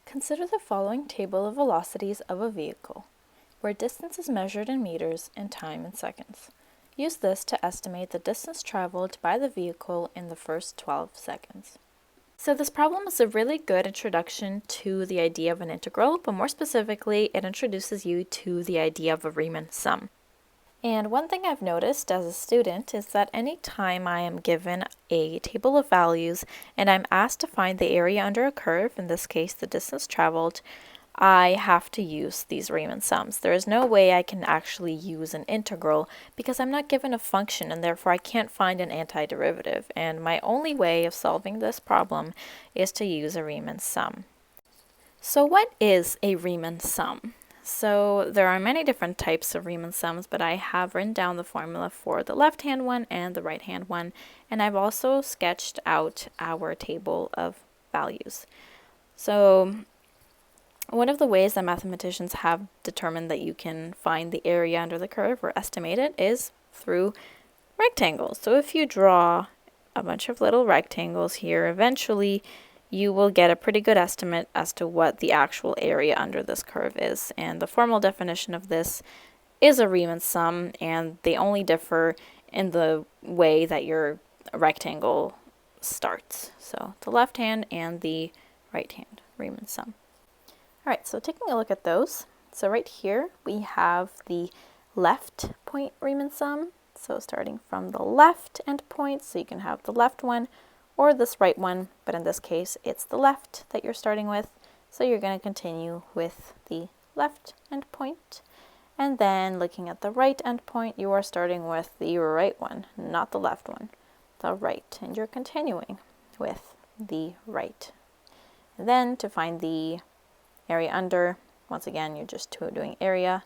Consider the following table of velocities of a vehicle, where distance is measured in meters and time in seconds. Use this to estimate the distance traveled by the vehicle in the first 12 seconds. So this problem is a really good introduction to the idea of an integral, but more specifically, it introduces you to the idea of a Riemann sum. And one thing I've noticed as a student is that anytime I am given a table of values and I'm asked to find the area under a curve, in this case the distance traveled, I have to use these Riemann sums. There is no way I can actually use an integral because I'm not given a function and therefore I can't find an antiderivative. And my only way of solving this problem is to use a Riemann sum. So what is a Riemann sum? So there are many different types of Riemann sums, but I have written down the formula for the left-hand one and the right-hand one, and I've also sketched out our table of values. So one of the ways that mathematicians have determined that you can find the area under the curve or estimate it is through rectangles. So if you draw a bunch of little rectangles here, eventually you will get a pretty good estimate as to what the actual area under this curve is. And the formal definition of this is a Riemann sum, and they only differ in the way that your rectangle starts. So the left hand and the right hand Riemann sum. Alright, so taking a look at those. So right here we have the left point Riemann sum. So starting from the left endpoint, so you can have the left one or this right one, but in this case it's the left that you're starting with, so you're going to continue with the left endpoint. And then looking at the right endpoint, you are starting with the right one, not the left one, the right, and you're continuing with the right. And then to find the area under, once again you're just doing area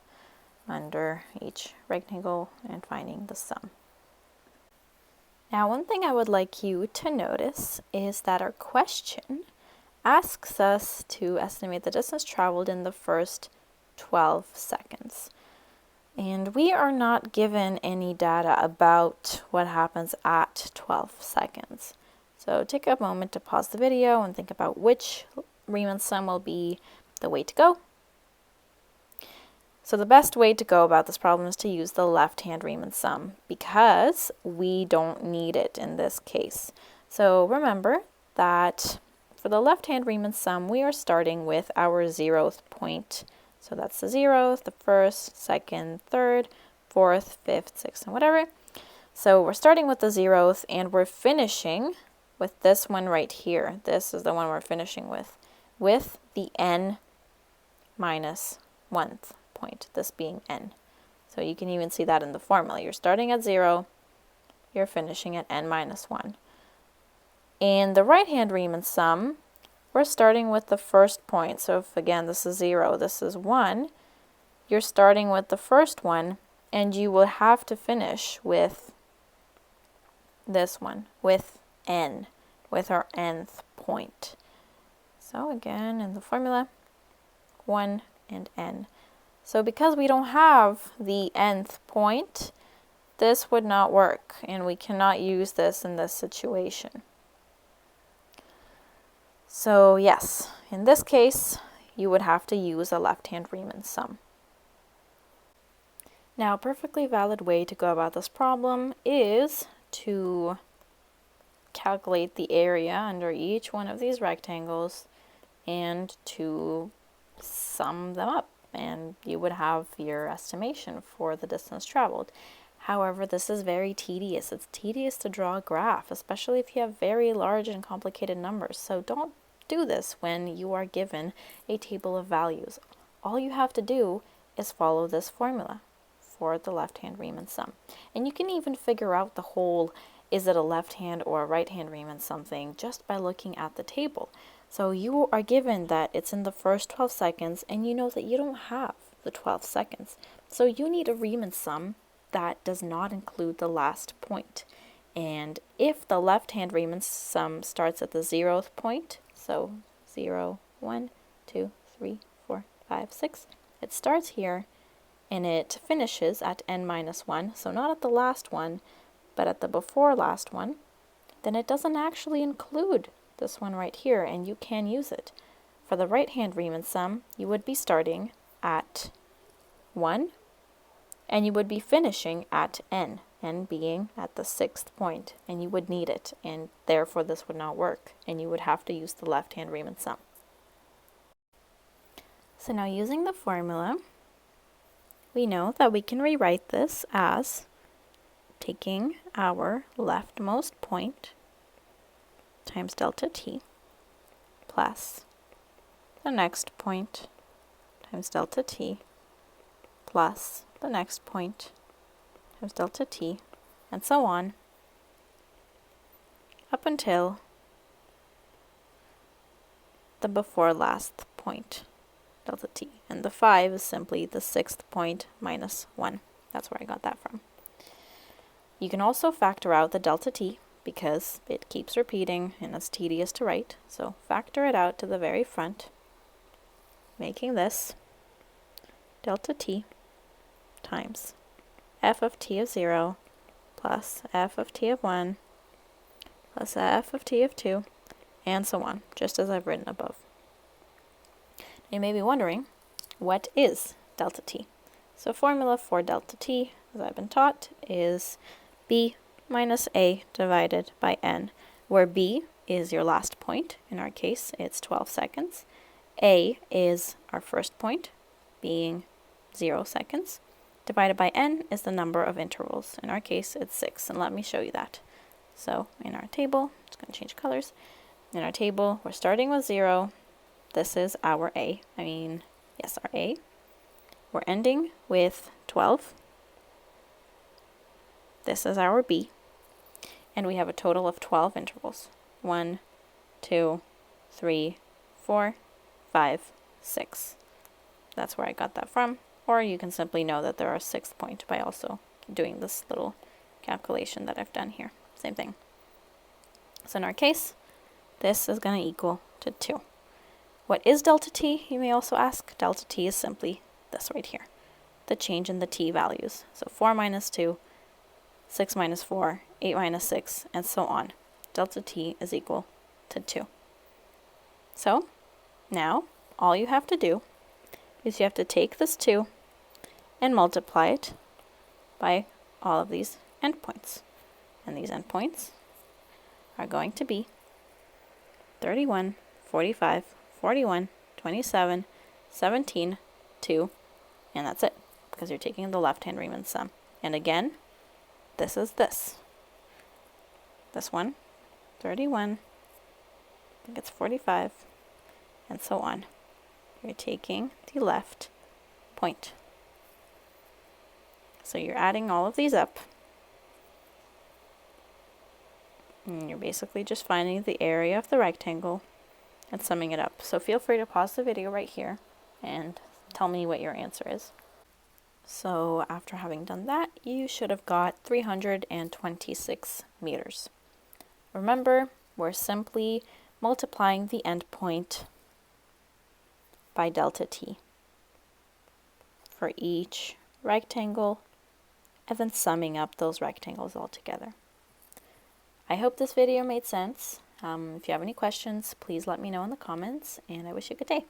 under each rectangle and finding the sum. Now, one thing I would like you to notice is that our question asks us to estimate the distance traveled in the first 12 seconds. And we are not given any data about what happens at 12 seconds. So take a moment to pause the video and think about which Riemann sum will be the way to go. So the best way to go about this problem is to use the left-hand Riemann sum because we don't need it in this case. So remember that for the left-hand Riemann sum, we are starting with our 0th point. So that's the 0th, the 1st, 2nd, 3rd, 4th, 5th, 6th, and whatever. So we're starting with the 0th and we're finishing with this one right here. This is the one we're finishing with the n minus 1th. Point, this being n. So you can even see that in the formula. You're starting at 0, you're finishing at n minus 1. In the right-hand Riemann sum, we're starting with the first point. So if again this is 0, this is 1, you're starting with the first one, and you will have to finish with this one, with n, with our nth point. So again, in the formula, 1 and n. So because we don't have the nth point, this would not work, and we cannot use this in this situation. So yes, in this case, you would have to use a left-hand Riemann sum. Now, a perfectly valid way to go about this problem is to calculate the area under each one of these rectangles and to sum them up, and you would have your estimation for the distance traveled. However, this is very tedious. It's tedious to draw a graph, especially if you have very large and complicated numbers. So don't do this when you are given a table of values. All you have to do is follow this formula for the left-hand Riemann sum. And you can even figure out the whole, is it a left-hand or a right-hand Riemann sum thing, just by looking at the table. So you are given that it's in the first 12 seconds, and you know that you don't have the 12 seconds. So you need a Riemann sum that does not include the last point. And if the left-hand Riemann sum starts at the 0th point, so 0, 1, 2, 3, 4, 5, 6, it starts here, and it finishes at n minus 1, so not at the last one, but at the before last one, then it doesn't actually include this one right here, and you can use it. for the right-hand Riemann sum, you would be starting at 1, and you would be finishing at n being at the 6th point, and you would need it, and therefore this would not work, and you would have to use the left-hand Riemann sum. So now using the formula, we know that we can rewrite this as taking our leftmost point times delta t plus the next point times delta t plus the next point times delta t, and so on up until the before last point, delta t. And the 5 is simply the 6th point minus 1. That's where I got that from. You can also factor out the delta t because it keeps repeating and it's tedious to write. So factor it out to the very front, making this delta t times f of t of 0 plus f of t of 1 plus f of t of 2, and so on, just as I've written above. You may be wondering, what is delta t? So formula for delta t, as I've been taught, is b minus a divided by n, where b is your last point. In our case, it's 12 seconds. A is our first point, being 0 seconds. Divided by n is the number of intervals. In our case, it's 6, and let me show you that. So in our table, it's going to change colors. In our table, we're starting with 0. This is our A. Our A. We're ending with 12. This is our B. And we have a total of 12 intervals. 1, 2, 3, 4, 5, 6. That's where I got that from. Or you can simply know that there are 6th point by also doing this little calculation that I've done here. Same thing. So in our case, this is going to equal to 2. What is delta t, you may also ask? Delta t is simply this right here, the change in the t values. So 4 minus 2, 6 minus 4, 8 minus 6, and so on. Delta t is equal to 2. So now all you have to do is you have to take this 2 and multiply it by all of these endpoints. And these endpoints are going to be 31, 45, 41, 27, 17, 2, and that's it, because you're taking the left-hand Riemann sum. And again, this is this. This one, 31, I think it's 45, and so on. You're taking the left point. So you're adding all of these up. And you're basically just finding the area of the rectangle and summing it up. So feel free to pause the video right here and tell me what your answer is. So after having done that, you should have got 326 meters. Remember, we're simply multiplying the endpoint by delta t for each rectangle and then summing up those rectangles all together. I hope this video made sense. If you have any questions, please let me know in the comments, and I wish you a good day.